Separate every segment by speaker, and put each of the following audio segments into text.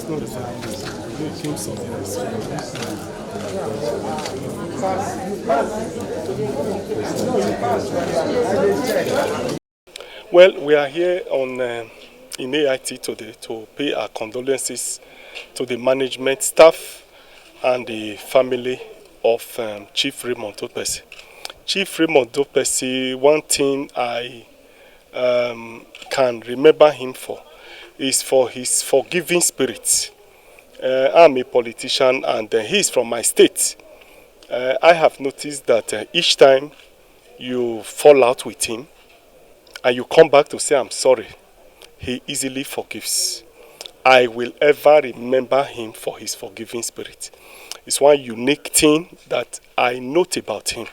Speaker 1: not the time. It came something else. Well, we are here in AIT today to pay our condolences to the management staff and the family of Chief Raymond Dokpesi. Chief Raymond Dokpesi, one thing I can remember him for is for his forgiving spirit. I'm a politician and he's from my state. I have noticed that each time you fall out with him and you come back to say I'm sorry, he easily forgives. I will ever remember him for his forgiving spirit. It's one unique thing that I note about him.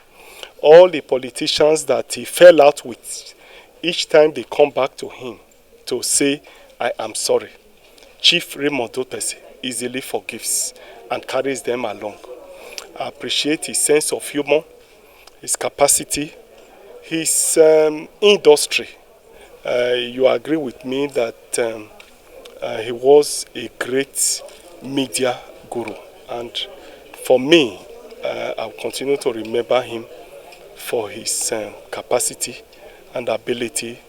Speaker 1: All the politicians that he fell out with, each time they come back to him to say, I am sorry, Chief Raymond Dokpesi easily forgives and carries them along. I appreciate his sense of humor, his capacity, his industry. You agree with me that he was a great media guru, and for me, I'll continue to remember him for his capacity and ability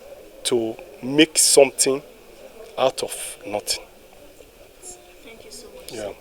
Speaker 1: to make something out of nothing.
Speaker 2: Thank you so much.
Speaker 1: Yeah.